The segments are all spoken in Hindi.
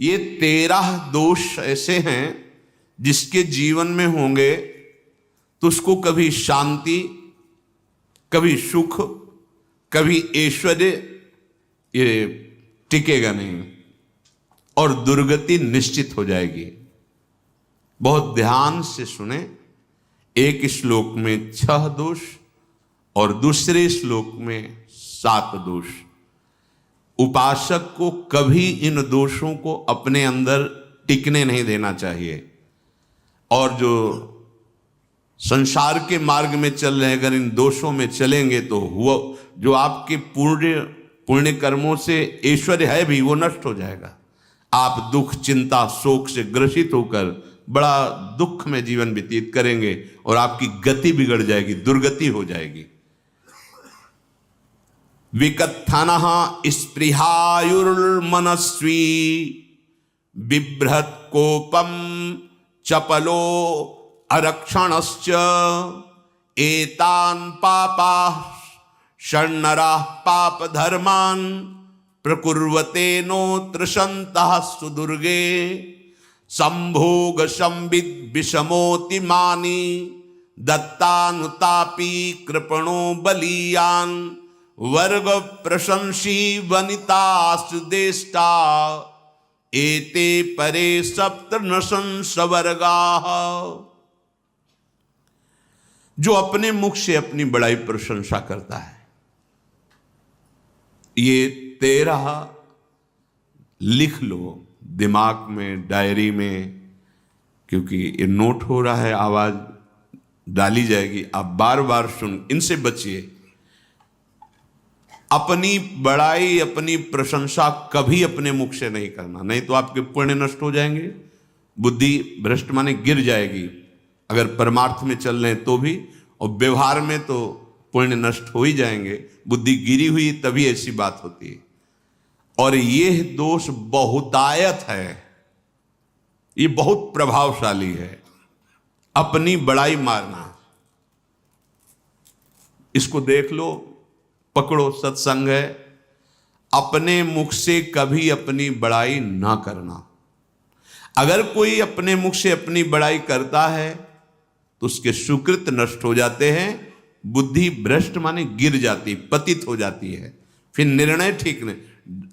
ये 13 दोष ऐसे हैं जिसके जीवन में होंगे तो उसको कभी शांति, कभी सुख, कभी ऐश्वर्य ये टिकेगा नहीं और दुर्गति निश्चित हो जाएगी। बहुत ध्यान से सुने। एक श्लोक में 6 दोष और दूसरे श्लोक में 7 दोष। उपासक को कभी इन दोषों को अपने अंदर टिकने नहीं देना चाहिए। और जो संसार के मार्ग में चल रहे, अगर इन दोषों में चलेंगे तो हुआ जो आपके पुण्य कर्मों से ऐश्वर्य है भी वो नष्ट हो जाएगा। आप दुख, चिंता, शोक से ग्रसित होकर बड़ा दुख में जीवन व्यतीत करेंगे और आपकी गति बिगड़ जाएगी, दुर्गति हो जाएगी। विकत्थनः स्पृहायुर्मनस्वी बिभ्रत कोपम चपलो अरक्षणश्च एतान् पापाः षण्णराः पाप धर्मान् प्रकुर्वते नोत्र सन्तः सुदुर्गे संभोग संविद विषमोति मानी दत्तानुतापी कृपणो बलीयान वर्ग प्रशंसी वनितास्तुदेष्टा एते परे सप्तनशंसवर्गाः। जो अपने मुख से अपनी बड़ाई प्रशंसा करता है, ये 13 लिख लो दिमाग में, डायरी में, क्योंकि ये नोट हो रहा है, आवाज डाली जाएगी, आप बार बार सुन। इनसे बचिए। अपनी बड़ाई, अपनी प्रशंसा कभी अपने मुख से नहीं करना, नहीं तो आपके पुण्य नष्ट हो जाएंगे, बुद्धि भ्रष्ट माने गिर जाएगी। अगर परमार्थ में चल रहे हैं तो भी, और व्यवहार में तो पुण्य नष्ट हो ही जाएंगे। बुद्धि गिरी हुई तभी ऐसी बात होती है। और यह दोष बहुतायत है, ये बहुत प्रभावशाली है। अपनी बड़ाई मारना, इसको देख लो, पकड़ो, सत्संग है। अपने मुख से कभी अपनी बड़ाई ना करना। अगर कोई अपने मुख से अपनी बड़ाई करता है तो उसके सुकृत नष्ट हो जाते हैं, बुद्धि भ्रष्ट माने गिर जाती, पतित हो जाती है, फिर निर्णय ठीक नहीं।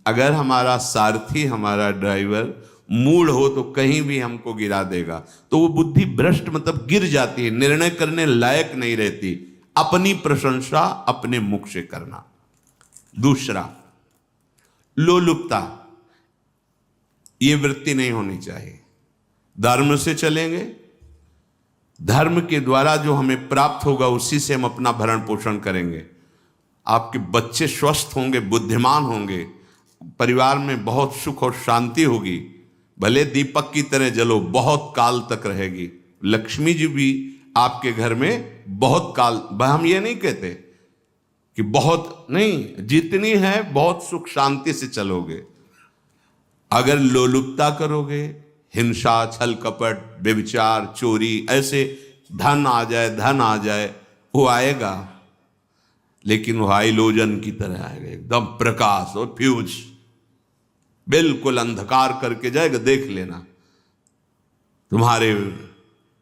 अगर हमारा सारथी, हमारा ड्राइवर मूढ़ हो तो कहीं भी हमको गिरा देगा, तो वो बुद्धि भ्रष्ट मतलब गिर जाती है, निर्णय करने लायक नहीं रहती। अपनी प्रशंसा अपने मुख से करना। दूसरा, लोलुपता, ये वृत्ति नहीं होनी चाहिए। धर्म से चलेंगे, धर्म के द्वारा जो हमें प्राप्त होगा उसी से हम अपना भरण पोषण करेंगे। आपके बच्चे स्वस्थ होंगे, बुद्धिमान होंगे, परिवार में बहुत सुख और शांति होगी। भले दीपक की तरह जलो, बहुत काल तक रहेगी। लक्ष्मी जी भी आपके घर में बहुत काल, हम ये नहीं कहते कि बहुत नहीं, जितनी है बहुत सुख शांति से चलोगे। अगर लोलुपता करोगे, हिंसा, छल कपट, व्यभिचार, चोरी, ऐसे धन आ जाए, वो आएगा, लेकिन वो हाइलोजन की तरह आएगा, एकदम प्रकाश और फ्यूज, बिल्कुल अंधकार करके जाएगा। देख लेना, तुम्हारे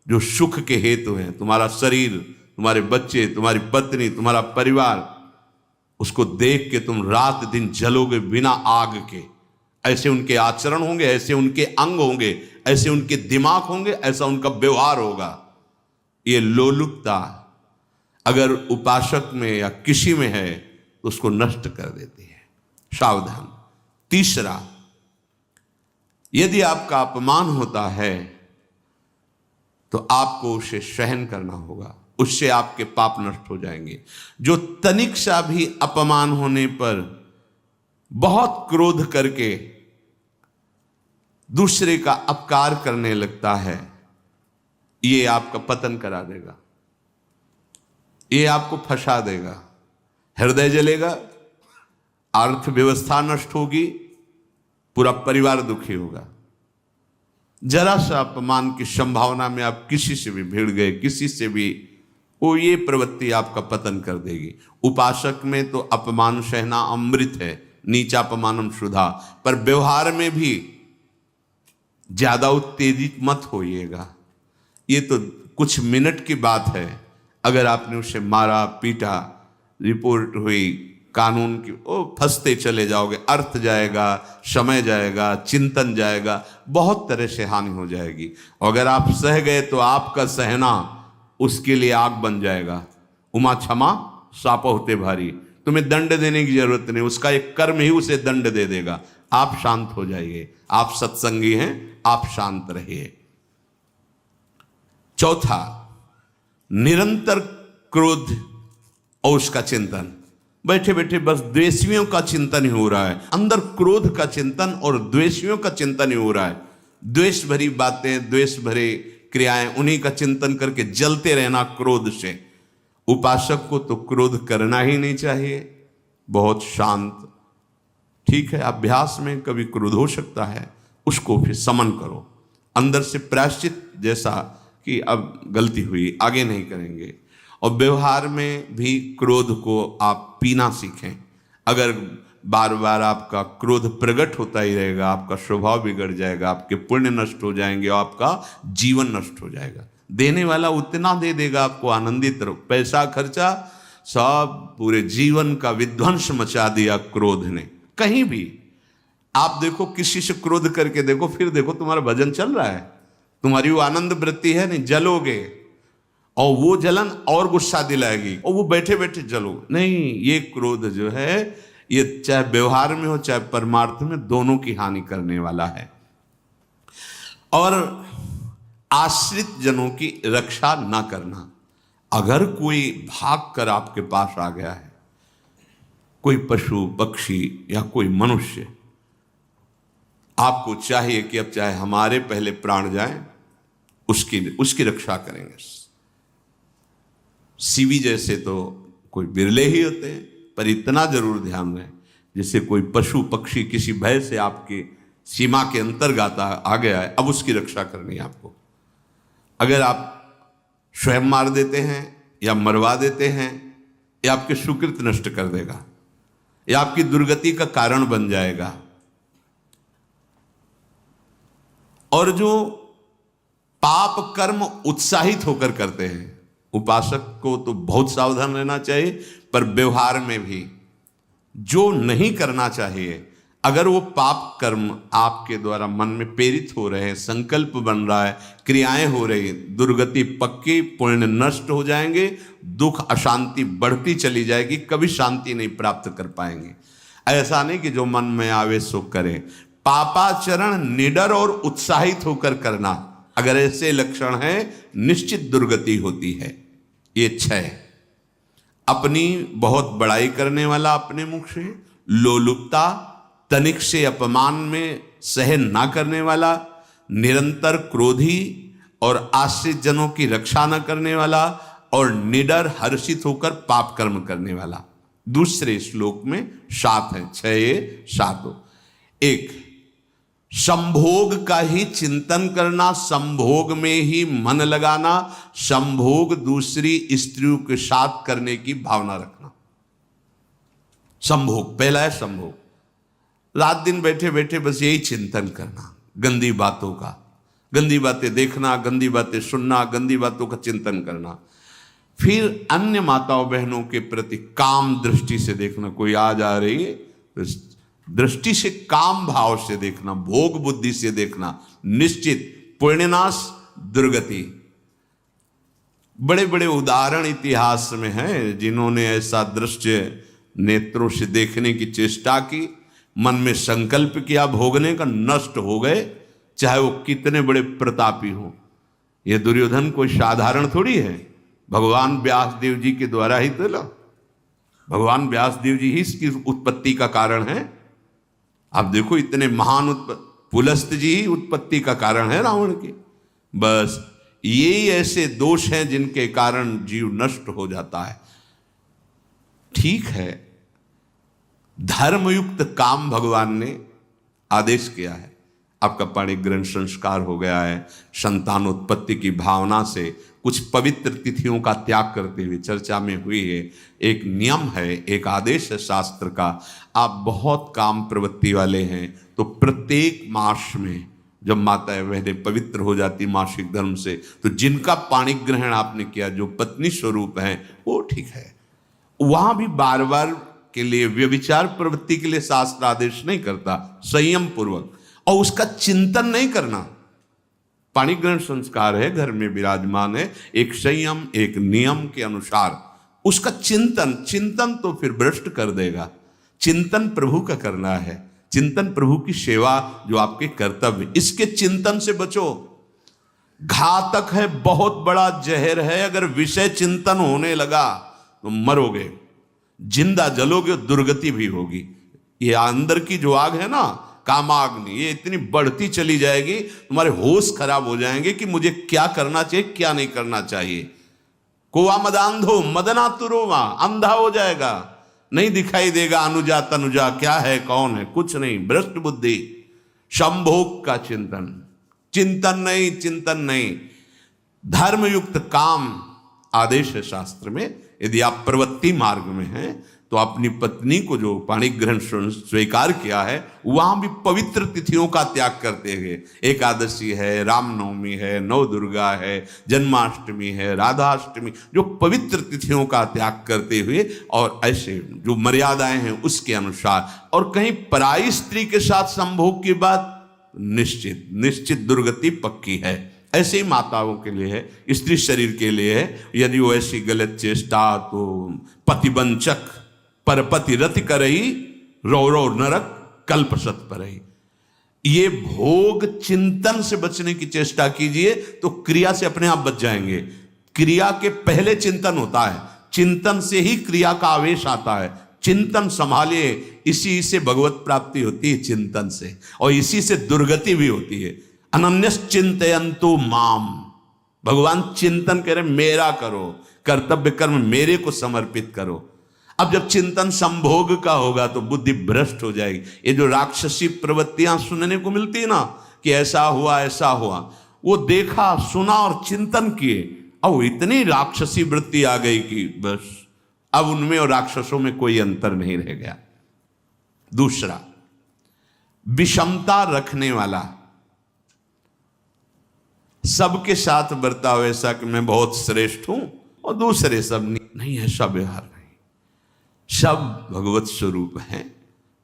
जो सुख के हेतु हैं, तुम्हारा शरीर, तुम्हारे बच्चे, तुम्हारी पत्नी, तुम्हारा परिवार, उसको देख के तुम रात दिन जलोगे बिना आग के। ऐसे उनके आचरण होंगे, ऐसे उनके अंग होंगे, ऐसे उनके दिमाग होंगे, ऐसा उनका व्यवहार होगा। ये लोलुपता अगर उपासक में या किसी में है तो उसको नष्ट कर देती है। सावधान। तीसरा, यदि आपका अपमान होता है तो आपको उसे सहन करना होगा, उससे आपके पाप नष्ट हो जाएंगे। जो तनिक सा भी अपमान होने पर बहुत क्रोध करके दूसरे का अपकार करने लगता है, ये आपका पतन करा देगा, ये आपको फंसा देगा, हृदय जलेगा, अर्थव्यवस्था नष्ट होगी, पूरा परिवार दुखी होगा। जरा सा अपमान की संभावना में आप किसी से भी भिड़ गए, किसी से भी, वो ये प्रवृत्ति आपका पतन कर देगी। उपासक में तो अपमान सहना अमृत है, नीचापमानम सुधा, पर व्यवहार में भी ज्यादा उत्तेजित मत होइएगा। ये तो कुछ मिनट की बात है। अगर आपने उसे मारा पीटा, रिपोर्ट हुई कानून की, ओ फंसते चले जाओगे, अर्थ जाएगा, समय जाएगा, चिंतन जाएगा, बहुत तरह से हानि हो जाएगी। अगर आप सह गए तो आपका सहना उसके लिए आग बन जाएगा। उमा क्षमा साप होते भारी। तुम्हें दंड देने की जरूरत नहीं, उसका एक कर्म ही उसे दंड दे देगा। आप शांत हो जाइए। आप सत्संगी हैं, आप शांत रहिए। चौथा, निरंतर क्रोध और उसका चिंतन। बैठे बैठे बस द्वेषियों का चिंतन ही हो रहा है, अंदर क्रोध का चिंतन और द्वेषियों का चिंतन ही हो रहा है। द्वेष भरी बातें, द्वेष भरे क्रियाएं, उन्हीं का चिंतन करके जलते रहना क्रोध से। उपासक को तो क्रोध करना ही नहीं चाहिए, बहुत शांत। ठीक है, अभ्यास में कभी क्रोध हो सकता है, उसको फिर समन करो, अंदर से प्रायश्चित, जैसा कि अब गलती हुई, आगे नहीं करेंगे। और व्यवहार में भी क्रोध को आप पीना सीखें। अगर बार बार आपका क्रोध प्रकट होता ही रहेगा, आपका स्वभाव बिगड़ जाएगा, आपके पुण्य नष्ट हो जाएंगे और आपका जीवन नष्ट हो जाएगा। देने वाला उतना दे देगा, आपको आनंदित रहो। पैसा खर्चा, सब पूरे जीवन का विध्वंस मचा दिया क्रोध ने। कहीं भी आप देखो, किसी से क्रोध करके देखो, फिर देखो तुम्हारा भजन चल रहा है, तुम्हारी वो आनंद वृत्ति है नहीं, जलोगे और वो जलन और गुस्सा दिलाएगी और वो बैठे बैठे जलो नहीं। ये क्रोध जो है, ये चाहे व्यवहार में हो चाहे परमार्थ में, दोनों की हानि करने वाला है। और आश्रित जनों की रक्षा ना करना। अगर कोई भाग कर आपके पास आ गया है, कोई पशु पक्षी या कोई मनुष्य, आपको चाहिए कि अब चाहे हमारे पहले प्राण जाएं, उसकी रक्षा करेंगे। सीवी जैसे तो कोई बिरले ही होते हैं, पर इतना जरूर ध्यान रहे, जैसे कोई पशु पक्षी किसी भय से आपके सीमा के अंतर्गत आ गया है, अब उसकी रक्षा करनी है आपको। अगर आप स्वयं मार देते हैं या मरवा देते हैं, या आपके सुकृत नष्ट कर देगा, या आपकी दुर्गति का कारण बन जाएगा। और जो पाप कर्म उत्साहित होकर करते हैं, उपासक को तो बहुत सावधान रहना चाहिए, पर व्यवहार में भी जो नहीं करना चाहिए, अगर वो पाप कर्म आपके द्वारा मन में प्रेरित हो रहे हैं, संकल्प बन रहा है, क्रियाएं हो रही, दुर्गति पक्की, पुण्य नष्ट हो जाएंगे, दुख अशांति बढ़ती चली जाएगी, कभी शांति नहीं प्राप्त कर पाएंगे। ऐसा नहीं कि जो मन में आवे सो करें। पापाचरण निडर और उत्साहित होकर करना, अगर ऐसे लक्षण है, निश्चित दुर्गति होती है। ये 6, अपनी बहुत बड़ाई करने वाला अपने मुख से, लोलुपता, तनिक से अपमान में सहन ना करने वाला, निरंतर क्रोधी और आश्रित जनों की रक्षा न करने वाला, और निडर हर्षित होकर पाप कर्म करने वाला। दूसरे श्लोक में 7 है, 6 7। 1, संभोग का ही चिंतन करना, संभोग में ही मन लगाना, संभोग दूसरी स्त्रियों के साथ करने की भावना रखना। संभोग पहला है। संभोग, रात दिन बैठे बैठे बस यही चिंतन करना, गंदी बातों का, गंदी बातें देखना, गंदी बातें सुनना, गंदी बातों का चिंतन करना। फिर अन्य माताओं बहनों के प्रति काम दृष्टि से देखना, कोई आ जा रही है तो दृष्टि से, काम भाव से देखना, भोग बुद्धि से देखना, निश्चित पुण्यनाश दुर्गति। बड़े बड़े उदाहरण इतिहास में हैं जिन्होंने ऐसा दृश्य नेत्रों से देखने की चेष्टा की, मन में संकल्प किया भोगने का, नष्ट हो गए, चाहे वो कितने बड़े प्रतापी हों। ये दुर्योधन कोई साधारण थोड़ी है, भगवान व्यासदेव जी के द्वारा ही तो, भगवान व्यासदेव जी ही इसकी उत्पत्ति का कारण है। आप देखो, इतने महान पुलस्त जी ही उत्पत्ति का कारण है रावण के। बस यही ऐसे दोष हैं जिनके कारण जीव नष्ट हो जाता है। ठीक है, धर्मयुक्त काम भगवान ने आदेश किया है। आपका पाणिक ग्रहण संस्कार हो गया है, संतानोत्पत्ति की भावना से कुछ पवित्र तिथियों का त्याग करते हुए चर्चा में हुई है। एक नियम है, एक आदेश है शास्त्र का। आप बहुत काम प्रवृत्ति वाले हैं तो प्रत्येक मास में जब माताएं बहनें पवित्र हो जाती मासिक धर्म से, तो जिनका पाणी ग्रहण आपने किया, जो पत्नी स्वरूप हैं, वो ठीक है। वहां भी बार बार के लिए व्यभिचार प्रवृत्ति के लिए शास्त्र आदेश नहीं करता, संयम पूर्वक, और उसका चिंतन नहीं करना। पाणी ग्रहण संस्कार है, घर में विराजमान है, एक संयम एक नियम के अनुसार उसका चिंतन तो फिर भ्रष्ट कर देगा। चिंतन प्रभु का करना है, चिंतन प्रभु की सेवा जो आपके कर्तव्य, इसके चिंतन से बचो। घातक है, बहुत बड़ा जहर है। अगर विषय चिंतन होने लगा तो मरोगे, जिंदा जलोगे, दुर्गति भी होगी। ये अंदर की जो आग है ना, कामाग्नि, ये इतनी बढ़ती चली जाएगी, तुम्हारे होश खराब हो जाएंगे कि मुझे क्या करना चाहिए क्या नहीं करना चाहिए। कोवा मदांधो मदनातुरोवा, अंधा हो जाएगा, नहीं दिखाई देगा अनुजा तनुजा क्या है कौन है, कुछ नहीं, भ्रष्ट बुद्धि। संभोग का चिंतन नहीं। धर्मयुक्त काम आदेश है शास्त्र में। यदि आप प्रवृत्ति मार्ग में हैं तो अपनी पत्नी को जो पाणी ग्रहण स्वीकार किया है, वहां भी पवित्र तिथियों का त्याग करते हुए, एकादशी है, रामनवमी है, नव दुर्गा है, जन्माष्टमी है, राधाष्टमी, जो पवित्र तिथियों का त्याग करते हुए, और ऐसे जो मर्यादाएं हैं उसके अनुसार, और कहीं पराई स्त्री के साथ संभोग की बात, निश्चित दुर्गति पक्की है। ऐसे ही माताओं के लिए है, स्त्री शरीर के लिए है। यदि वो ऐसी गलत चेष्टा, तो पतिवंचक परपति रति करही, रौ नरक कल्पसत परही। ये भोग चिंतन से बचने की चेष्टा कीजिए तो क्रिया से अपने आप बच जाएंगे। क्रिया के पहले चिंतन होता है, चिंतन से ही क्रिया का आवेश आता है। चिंतन संभालिए, इसी से भगवत प्राप्ति होती है, चिंतन से, और इसी से दुर्गति भी होती है। अनन्यस चिंतयन्तु माम, भगवान चिंतन करे, मेरा करो, कर्तव्य कर्म मेरे को समर्पित करो। अब जब चिंतन संभोग का होगा तो बुद्धि भ्रष्ट हो जाएगी। ये जो राक्षसी प्रवृत्तियां सुनने को मिलती है ना, कि ऐसा हुआ, वो देखा सुना और चिंतन किए, अब इतनी राक्षसी वृत्ति आ गई कि बस अब उनमें और राक्षसों में कोई अंतर नहीं रह गया। दूसरा, विषमता रखने वाला, सबके साथ बर्ताव ऐसा कि मैं बहुत श्रेष्ठ हूं और दूसरे सब नहीं, ऐसा व्यवहार नहीं। सब भगवत स्वरूप हैं,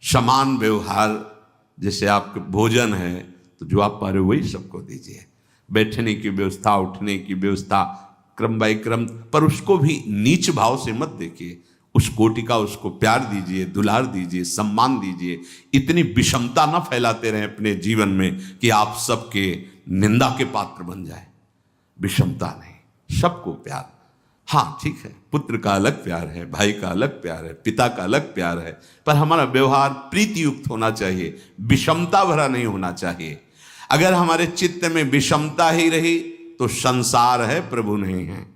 समान व्यवहार। जैसे आपके भोजन है तो जो आप पा रहे हो वही सबको दीजिए, बैठने की व्यवस्था, उठने की व्यवस्था, क्रम बाय क्रम, पर उसको भी नीच भाव से मत देखिए। उस कोटि का उसको प्यार दीजिए, दुलार दीजिए, सम्मान दीजिए। इतनी विषमता ना फैलाते रहें अपने जीवन में कि आप सबके निंदा के पात्र बन जाए। विषमता नहीं, सबको प्यार। हाँ ठीक है, पुत्र का अलग प्यार है, भाई का अलग प्यार है, पिता का अलग प्यार है, पर हमारा व्यवहार प्रीति युक्त होना चाहिए, विषमता भरा नहीं होना चाहिए। अगर हमारे चित्त में विषमता ही रही तो संसार है, प्रभु नहीं है।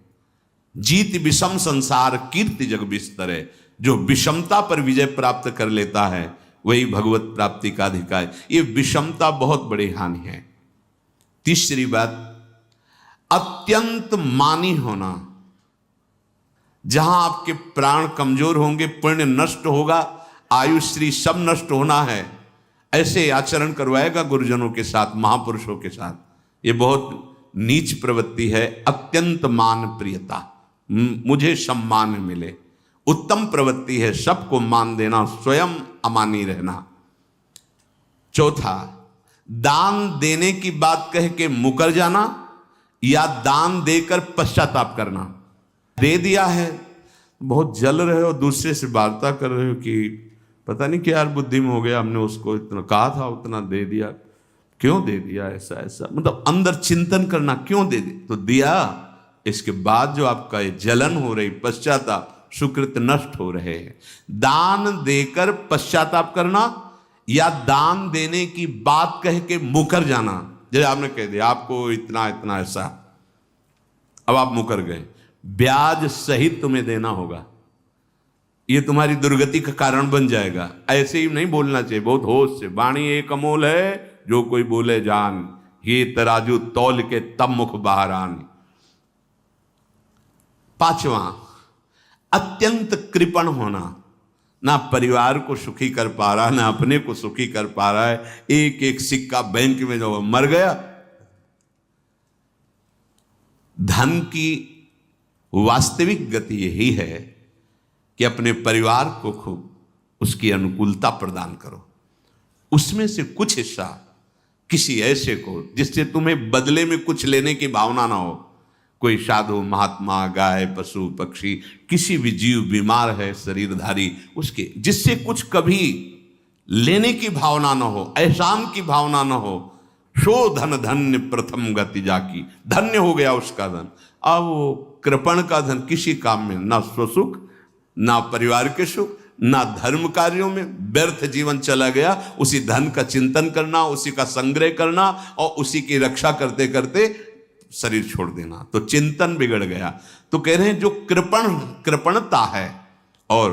जीत विषम संसार कीर्ति जग बिस्तरे। जो विषमता पर विजय प्राप्त कर लेता है वही भगवत प्राप्ति का अधिकारी। ये विषमता बहुत बड़ी हानि है। तीसरी बात, अत्यंत मानी होना। जहां आपके प्राण कमजोर होंगे, पुण्य नष्ट होगा, आयुश्री सब नष्ट होना है, ऐसे आचरण करवाएगा गुरुजनों के साथ, महापुरुषों के साथ। ये बहुत नीच प्रवृत्ति है। अत्यंत मान प्रियता, मुझे सम्मान मिले, उत्तम प्रवृत्ति है। सबको मान देना, स्वयं अमानी रहना। चौथा, दान देने की बात कह के मुकर जाना या दान देकर पश्चाताप करना। दे दिया है, बहुत जल रहे हो, दूसरे से वार्ता कर रहे हो कि पता नहीं क्या यार बुद्धि में हो गया, हमने उसको इतना कहा था, उतना दे दिया, क्यों दे दिया, ऐसा ऐसा, मतलब अंदर चिंतन करना, क्यों दे दिया तो दिया। इसके बाद जो आपका ये जलन हो रही, पश्चाताप, सुकृत नष्ट हो रहे हैं। दान देकर पश्चाताप करना या दान देने की बात कह के मुकर जाना। जैसे आपने कह दिया आपको इतना इतना ऐसा, अब आप मुकर गए, ब्याज सहित तुम्हें देना होगा, ये तुम्हारी दुर्गति का कारण बन जाएगा। ऐसे ही नहीं बोलना चाहिए, बहुत होश से। वाणी एक अमोल है, जो कोई बोले जान, ये तराजू तौल के तब मुख बाहर आन। पांचवा, अत्यंत कृपण होना, ना परिवार को सुखी कर पा रहा, ना अपने को सुखी कर पा रहा है। एक एक सिक्का बैंक में जो मर गया। धन की वास्तविक गति यही है कि अपने परिवार को खूब उसकी अनुकूलता प्रदान करो, उसमें से कुछ हिस्सा किसी ऐसे को जिससे तुम्हें बदले में कुछ लेने की भावना ना हो। कोई साधु महात्मा, गाय, पशु, पक्षी, किसी भी जीव बीमार है शरीरधारी, उसके जिससे कुछ कभी लेने की भावना ना हो, एहसान की भावना ना हो। शो धन धन्य प्रथम गति जाकी, धन्य हो गया उसका धन। अब वो कृपण का धन किसी काम में ना स्वसुख, ना परिवार के सुख, ना धर्म कार्यों में, व्यर्थ जीवन चला गया। उसी धन का चिंतन करना, उसी का संग्रह करना और उसी की रक्षा करते करते शरीर छोड़ देना, तो चिंतन बिगड़ गया। तो कह रहे हैं जो कृपणता है और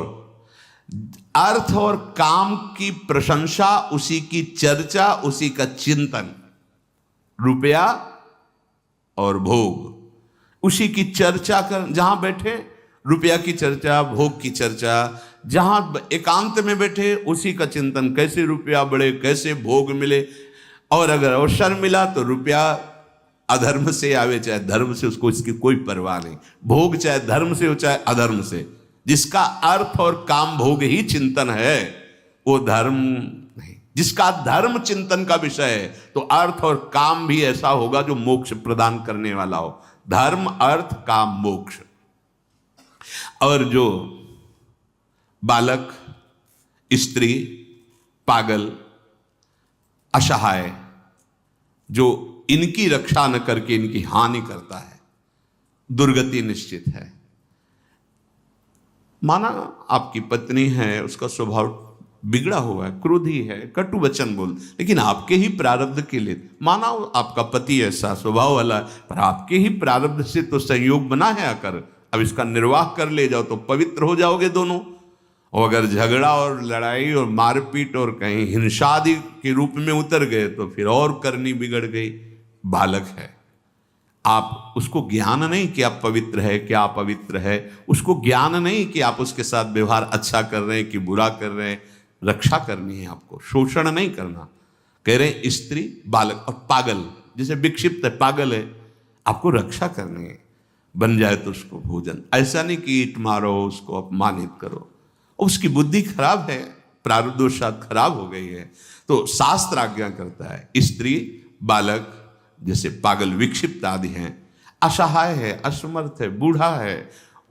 अर्थ और काम की प्रशंसा, उसी की चर्चा, उसी का चिंतन, रुपया और भोग, उसी की चर्चा कर, जहां बैठे रुपया की चर्चा, भोग की चर्चा, जहां एकांत में बैठे उसी का चिंतन, कैसे रुपया बढ़े, कैसे भोग मिले। और अगर अवसर मिला तो रुपया अधर्म से आवे चाहे धर्म से, उसको इसकी कोई परवाह नहीं। भोग चाहे धर्म से हो चाहे अधर्म से, जिसका अर्थ और काम भोग ही चिंतन है वो धर्म नहीं। जिसका धर्म चिंतन का विषय है तो अर्थ और काम भी ऐसा होगा जो मोक्ष प्रदान करने वाला हो। धर्म, अर्थ, काम, मोक्ष। और जो बालक, स्त्री, पागल, असहाय, जो इनकी रक्षा न करके इनकी हानि करता है, दुर्गति निश्चित है। माना आपकी पत्नी है, उसका स्वभाव बिगड़ा हुआ है, क्रोधी है, कटु वचन बोल, लेकिन आपके ही प्रारब्ध के लिए। माना आपका पति ऐसा स्वभाव वाला है, पर आपके ही प्रारब्ध से तो संयोग बना है आकर, अब इसका निर्वाह कर ले जाओ तो पवित्र हो जाओगे दोनों। और अगर झगड़ा और लड़ाई और मारपीट और कहीं हिंसा आदि के रूप में उतर गए तो फिर और करनी बिगड़ गई। बालक है, आप उसको ज्ञान नहीं कि आप पवित्र है, कि आप पवित्र है, उसको ज्ञान नहीं कि आप उसके साथ व्यवहार अच्छा कर रहे हैं कि बुरा कर रहे हैं। रक्षा करनी है आपको, शोषण नहीं करना। कह रहे हैं स्त्री, बालक और पागल, जैसे विक्षिप्त है, पागल है, आपको रक्षा करनी है। बन जाए तो उसको भोजन, ऐसा नहीं कि ईंट मारो, उसको अपमानित करो। उसकी बुद्धि खराब है, प्रारब्धवशात खराब हो गई है, तो शास्त्र आज्ञा करता है स्त्री, बालक, जैसे पागल, विक्षिप्त आदि हैं, असहाय है, असमर्थ है, बूढ़ा है,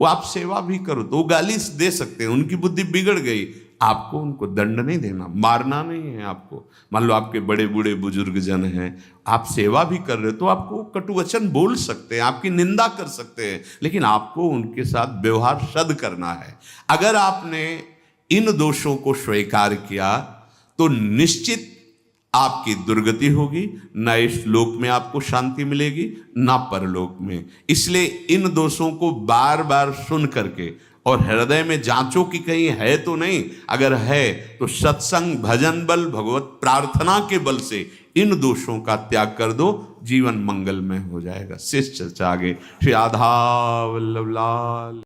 वो आप सेवा भी करो तो वो गाली दे सकते हैं, उनकी बुद्धि बिगड़ गई। आपको उनको दंड नहीं देना, मारना नहीं है आपको। मान लो आपके बड़े बूढ़े बुजुर्ग जन हैं, आप सेवा भी कर रहे हो तो आपको कटु वचन बोल सकते हैं, आपकी निंदा कर सकते हैं, लेकिन आपको उनके साथ व्यवहार सद करना है। अगर आपने इन दोषों को स्वीकार किया तो निश्चित आपकी दुर्गति होगी, ना इस लोक में आपको शांति मिलेगी ना परलोक में। इसलिए इन दोषों को बार बार सुन करके और हृदय में जांचो कि कहीं है तो नहीं। अगर है तो सत्संग, भजन बल, भगवत प्रार्थना के बल से इन दोषों का त्याग कर दो, जीवन मंगलमय हो जाएगा। शेष चर्चा आगे। श्री राधा वल्लभ लाल।